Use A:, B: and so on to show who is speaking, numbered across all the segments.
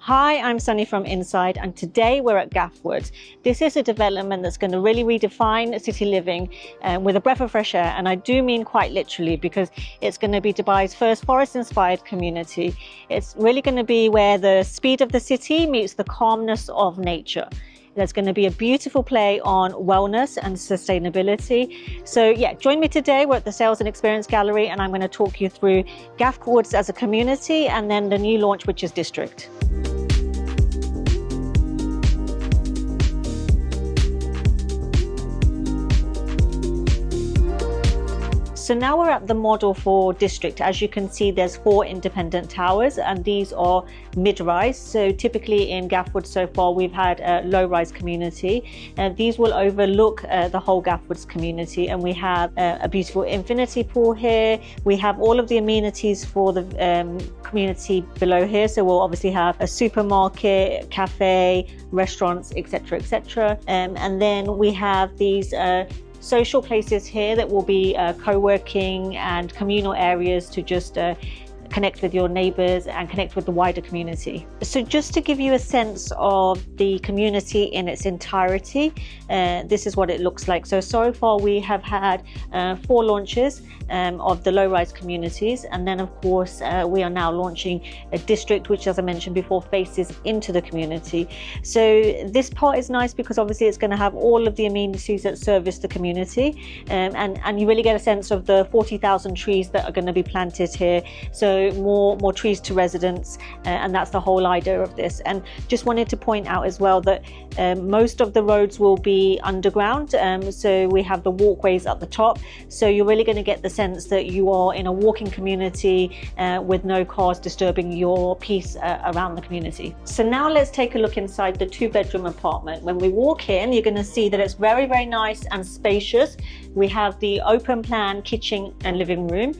A: Hi, I'm Sunny from Inside, and today we're at Ghaf Woods. This is a development that's going to really redefine city living with a breath of fresh air, and I do mean quite literally, because it's going to be Dubai's first forest-inspired community. It's really going to be where the speed of the city meets the calmness of nature. There's going to be a beautiful play on wellness and sustainability. So yeah, join me today. We're at the Sales and Experience Gallery, and I'm going to talk you through Ghaf Woods as a community and then the new launch, which is Distrikt. So now we're at the model for Distrikt. As you can see, there's 4 independent towers, and these are mid-rise. So typically in Ghaf Woods so far, we've had a low-rise community. These will overlook the whole Ghaf Woods community, and we have a beautiful infinity pool here. We have all of the amenities for the community below here. So we'll obviously have a supermarket, cafe, restaurants, etc., etc. And then we have these social places here that will be co-working and communal areas to just connect with your neighbors and connect with the wider community. So just to give you a sense of the community in its entirety, this is what it looks like. So far we have had 4 launches of the low-rise communities, and then of course we are now launching a Distrikt, which, as I mentioned before, faces into the community. So this part is nice because obviously it's going to have all of the amenities that service the community, and you really get a sense of the 40,000 trees that are going to be planted here. So more trees to residents, and that's the whole idea of this. And just wanted to point out as well that most of the roads will be underground, so we have the walkways at the top, so you're really going to get the sense that you are in a walking community with no cars disturbing your peace around the community. So now let's take a look inside the 2-bedroom apartment. When we walk in, you're going to see that it's very, very nice and spacious. We have the open plan kitchen and living room.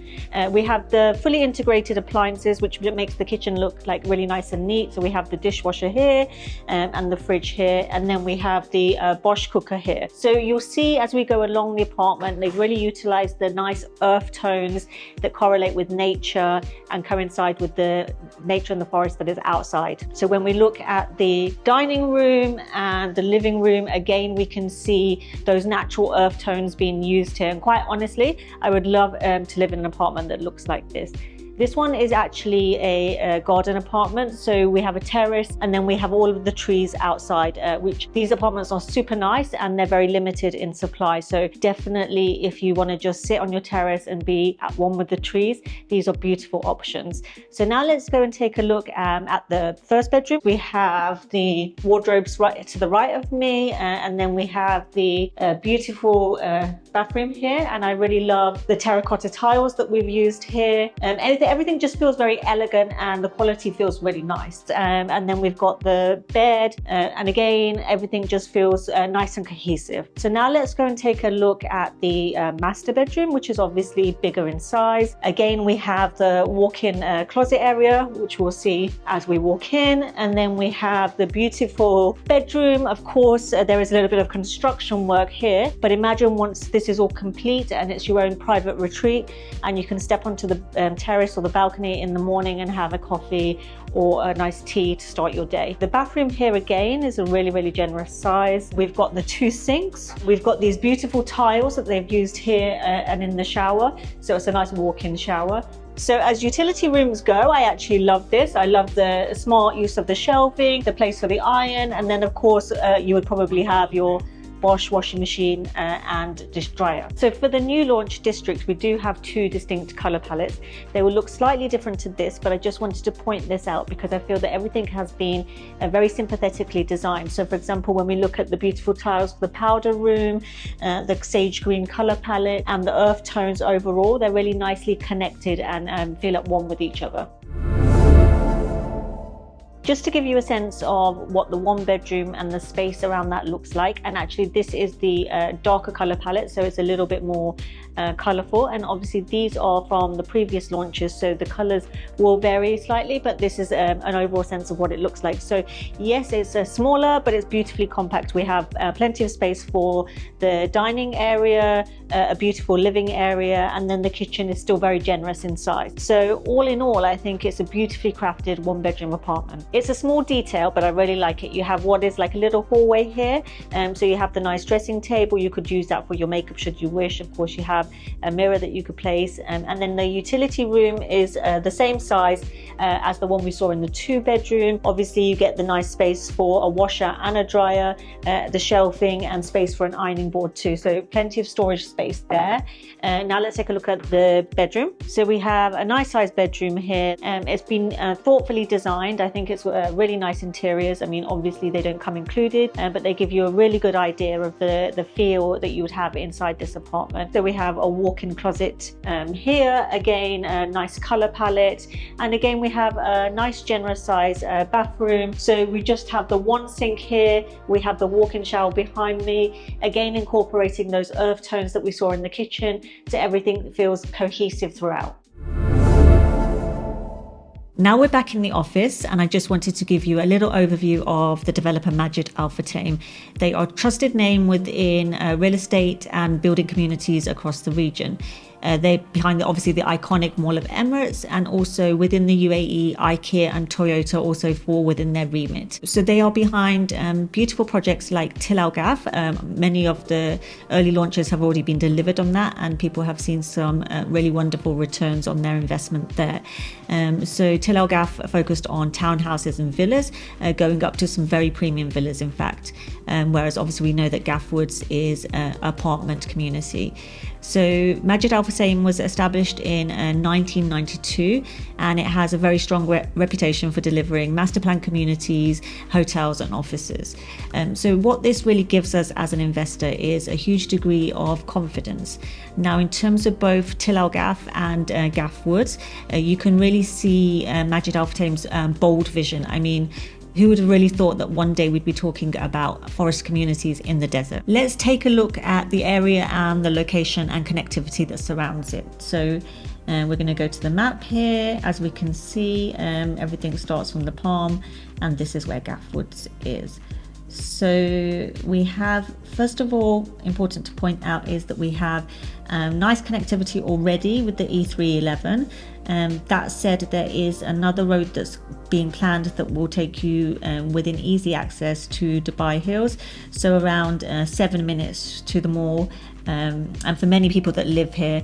A: We have the fully integrated appliances, which makes the kitchen look like really nice and neat. So we have the dishwasher here and the fridge here, and then we have the Bosch cooker here. So you'll see as we go along the apartment, they've really utilized the nice earth tones that correlate with nature and coincide with the nature and the forest that is outside. So when we look at the dining room and the living room, again, we can see those natural earth tones being used here. And quite honestly, I would love to live in an apartment that looks like this. This one is actually a garden apartment, so we have a terrace, and then we have all of the trees outside, which these apartments are super nice and they're very limited in supply. So definitely if you want to just sit on your terrace and be at one with the trees, these are beautiful options. So now let's go and take a look at the 1st bedroom. We have the wardrobes right to the right of me, and then we have the beautiful bathroom here, and I really love the terracotta tiles that we've used here. Everything just feels very elegant and the quality feels really nice. And then we've got the bed, and again, everything just feels nice and cohesive. So now let's go and take a look at the master bedroom, which is obviously bigger in size. Again, we have the walk-in closet area, which we'll see as we walk in. And then we have the beautiful bedroom. Of course, there is a little bit of construction work here, but imagine once this is all complete and it's your own private retreat, and you can step onto the terrace or the balcony in the morning and have a coffee or a nice tea to start your day. The bathroom here again is a really, really generous size. We've got the 2 sinks. We've got these beautiful tiles that they've used here and in the shower. So it's a nice walk-in shower. So as utility rooms go, I actually love this. I love the smart use of the shelving, the place for the iron, and then of course you would probably have your Bosch washing machine and dish dryer. So for the new launch Distrikt, we do have 2 distinct color palettes. They will look slightly different to this, but I just wanted to point this out because I feel that everything has been very sympathetically designed. So for example, when we look at the beautiful tiles for the powder room, the sage green color palette, and the earth tones overall, they're really nicely connected and feel at one with each other. Just to give you a sense of what the 1-bedroom and the space around that looks like, and actually this is the darker color palette, so it's a little bit more colorful, and obviously these are from the previous launches, so the colors will vary slightly, but this is an overall sense of what it looks like. So yes, it's smaller, but it's beautifully compact. We have plenty of space for the dining area, a beautiful living area, and then the kitchen is still very generous in size. So all in all, I think it's a beautifully crafted 1-bedroom apartment. It's a small detail, but I really like it. You have what is like a little hallway here, so you have the nice dressing table. You could use that for your makeup should you wish. Of course, you have a mirror that you could place, and then the utility room is the same size as the one we saw in the 2-bedroom. Obviously, you get the nice space for a washer and a dryer, the shelving, and space for an ironing board too. So plenty of storage space there. Now let's take a look at the bedroom. So we have a nice sized bedroom here. It's been thoughtfully designed. I think it's really nice interiors. I mean, obviously they don't come included, but they give you a really good idea of the feel that you would have inside this apartment. So we have a walk-in closet here. Again, a nice color palette, and again we have a nice generous size bathroom. So we just have the one sink here. We have the walk-in shower behind me, again incorporating those earth tones that we saw in the kitchen, so everything feels cohesive throughout. Now we're back in the office, and I just wanted to give you a little overview of the developer Majid Al Futtaim. They are a trusted name within real estate and building communities across the region. They're behind obviously the iconic Mall of Emirates, and also within the UAE, IKEA and Toyota also fall within their remit. So they are behind beautiful projects like Tilal Al Ghaf. Many of the early launches have already been delivered on that, and people have seen some really wonderful returns on their investment there. So Tilal Al Ghaf focused on townhouses and villas, going up to some very premium villas in fact, whereas obviously we know that Ghaf Woods is an apartment community. So Majid Al Futtaim was established in 1992, and it has a very strong reputation for delivering master plan communities, hotels and offices. So what this really gives us as an investor is a huge degree of confidence. Now, in terms of both Tilal Al Ghaf and Ghaf Woods, you can really see Majid Al Futtaim's bold vision. I mean, who would have really thought that one day we'd be talking about forest communities in the desert? Let's take a look at the area and the location and connectivity that surrounds it. So we're going to go to the map here. As we can see, everything starts from the palm, and this is where Ghaf Woods is. So we have, first of all, important to point out is that we have nice connectivity already with the E311. That said, there is another road that's being planned that will take you within easy access to Dubai Hills, so around 7 minutes to the mall. And for many people that live here,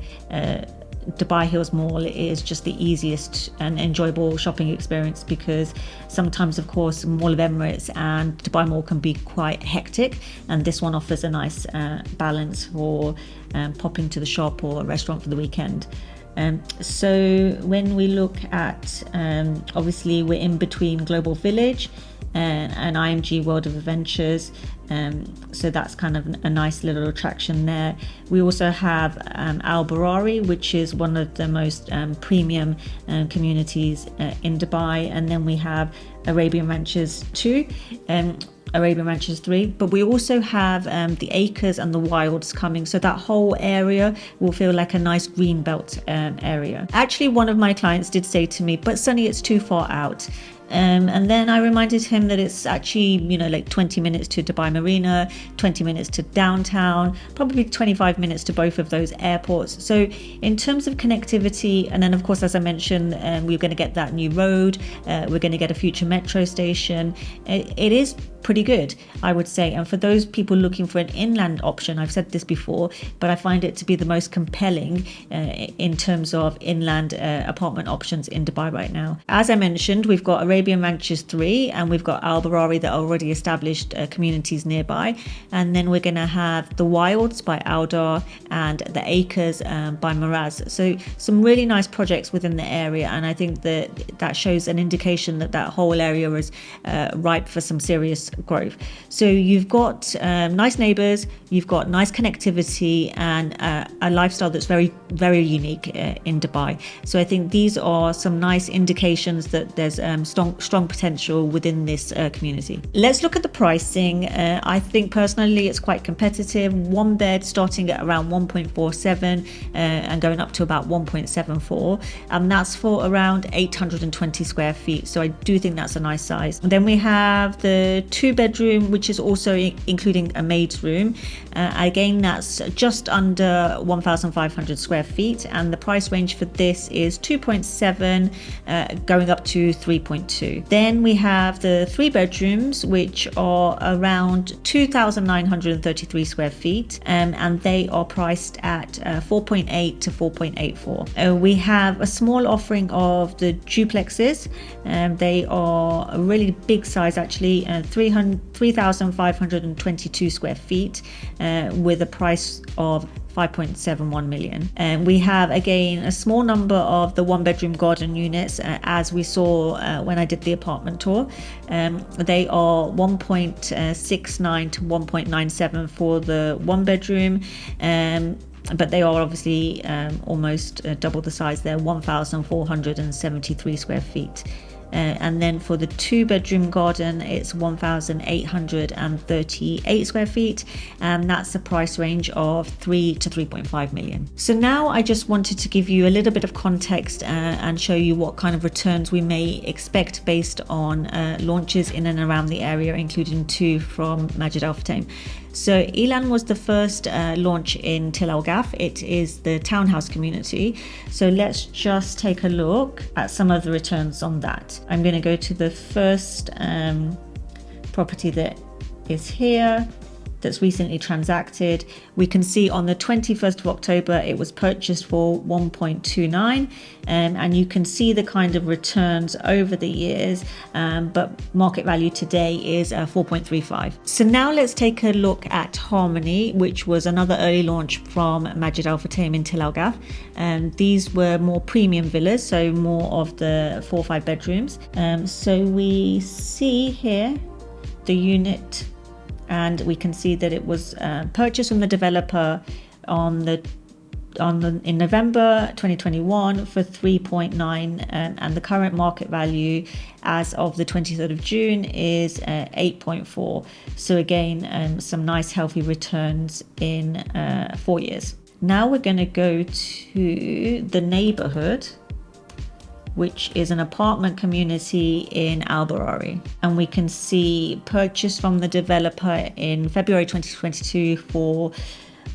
A: Dubai Hills Mall is just the easiest and enjoyable shopping experience, because sometimes, of course, Mall of Emirates and Dubai Mall can be quite hectic, and this one offers a nice balance for popping to the shop or a restaurant for the weekend. So when we look at, obviously we're in between Global Village and IMG World of Adventures, so that's kind of a nice little attraction there. We also have Al Barari, which is one of the most premium communities in Dubai, and then we have Arabian Ranches 2, Arabian Ranches 3, but we also have the acres and the wilds coming, so that whole area will feel like a nice green belt area. Actually, one of my clients did say to me, but Sunny, it's too far out. And then I reminded him that it's actually, like 20 minutes to Dubai Marina, 20 minutes to downtown, probably 25 minutes to both of those airports. So in terms of connectivity, and then of course, as I mentioned, we're going to get that new road, we're going to get a future metro station. It is pretty good, I would say. And for those people looking for an inland option, I've said this before, but I find it to be the most compelling in terms of inland apartment options in Dubai right now. As I mentioned, we've got Arabian Ranches 3, and we've got Al Barari that are already established communities nearby. And then we're going to have the Wilds by Aldar and the Acres by Miraz. So some really nice projects within the area, and I think that shows an indication that that whole area is ripe for some serious growth. So you've got nice neighbors, you've got nice connectivity, and a lifestyle that's very, very unique in Dubai. So I think these are some nice indications that there's strong strong potential within this community. Let's look at the pricing. I think personally it's quite competitive. One bed starting at around 1.47 and going up to about 1.74, and that's for around 820 square feet. So I do think that's a nice size. And then we have the 2-bedroom, which is also including a maid's room. Again, that's just under 1,500 square feet, and the price range for this is 2.7 going up to 3.2. Then we have the 3 bedrooms, which are around 2,933 square feet, and they are priced at 4.8 to 4.84. We have a small offering of the duplexes. They are a really big size, actually, 3,522 square feet, with a price of 5.71 million. We have again a small number of the 1-bedroom garden units, as we saw when I did the apartment tour. They are 1.69 to 1.97 for the 1-bedroom, but they are obviously almost double the size. They're 1,473 square feet. And then for the 2-bedroom garden, it's 1,838 square feet, and that's a price range of 3 to 3.5 million. So now I just wanted to give you a little bit of context and show you what kind of returns we may expect based on launches in and around the area, including 2 from Majid Al Futtaim. So Elan was the first launch in Tilal Al Ghaf. It is the townhouse community. So let's just take a look at some of the returns on that. I'm going to go to the first property that is here, that's recently transacted. We can see on the 21st of October it was purchased for 1.29, and you can see the kind of returns over the years, but market value today is 4.35. So now let's take a look at Harmony, which was another early launch from Majid Al Futtaim in Tilal Al Ghaf. These were more premium villas, so more of the 4 or 5 bedrooms. So we see here the unit, and we can see that it was purchased from the developer in November 2021 for 3.9, and the current market value as of the 23rd of June is 8.4. So again, some nice healthy returns in 4 years. Now we're going to go to the neighborhood, which is an apartment community in Al Barari, and we can see purchase from the developer in February 2022 for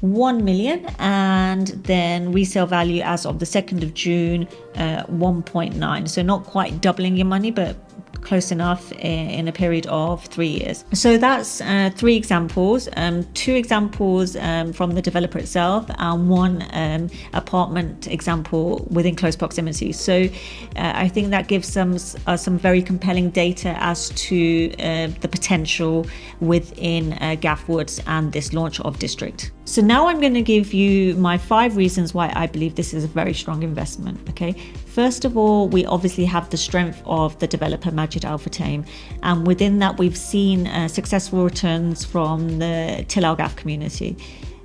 A: 1 million, and then resale value as of the 2nd of June 1.9. So not quite doubling your money, but close enough in a period of 3 years. So that's 3 examples, 2 examples from the developer itself, and 1 apartment example within close proximity. So I think that gives some very compelling data as to the potential within Ghaf Woods and this launch of Distrikt. So now I'm going to give you my 5 reasons why I believe this is a very strong investment. Okay, first of all, we obviously have the strength of the developer Majid Al Futtaim, and within that we've seen successful returns from the Tilal Al Ghaf community.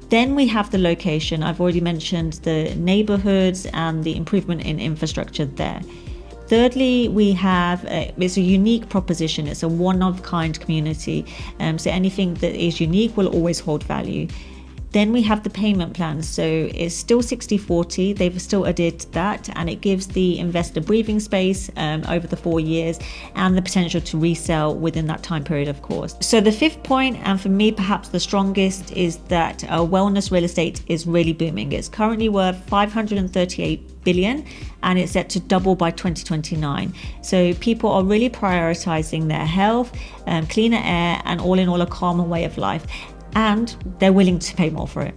A: Then we have the location. I've already mentioned the neighborhoods and the improvement in infrastructure there. Thirdly, we have it's a unique proposition. It's a one-of-kind community, so anything that is unique will always hold value. Then we have the payment plan. So it's still 60-40. They've still added that, and it gives the investor breathing space over the 4 years and the potential to resell within that time period, of course. So the 5th point, and for me perhaps the strongest, is that wellness real estate is really booming. It's currently worth 538 billion, and it's set to double by 2029. So people are really prioritizing their health, cleaner air, and all in all a calmer way of life. And they're willing to pay more for it.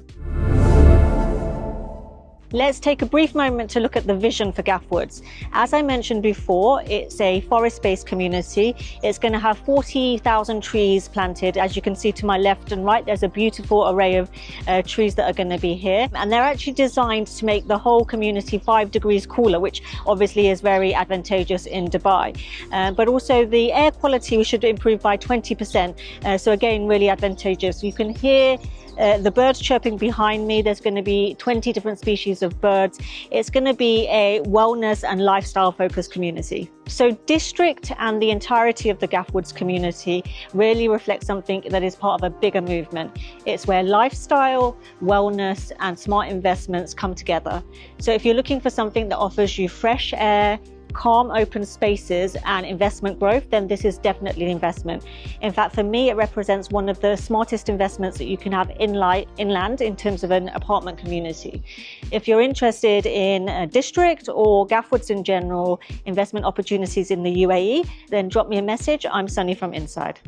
A: Let's take a brief moment to look at the vision for Ghaf Woods. As I mentioned before, it's a forest-based community. It's going to have 40,000 trees planted. As you can see to my left and right, there's a beautiful array of trees that are going to be here. And they're actually designed to make the whole community 5 degrees cooler, which obviously is very advantageous in Dubai. But also the air quality we should improve by 20%. So again, really advantageous. You can hear The birds chirping behind me, there's going to be 20 different species of birds. It's going to be a wellness and lifestyle focused community. So Distrikt and the entirety of the Ghaf Woods community really reflects something that is part of a bigger movement. It's where lifestyle, wellness and smart investments come together. So if you're looking for something that offers you fresh air, calm open spaces and investment growth, then this is definitely an investment. In fact, for me, it represents one of the smartest investments that you can have inland in terms of an apartment community. If you're interested in a Distrikt or Ghaf Woods in general, investment opportunities in the UAE, then drop me a message. I'm Sunny from Inside.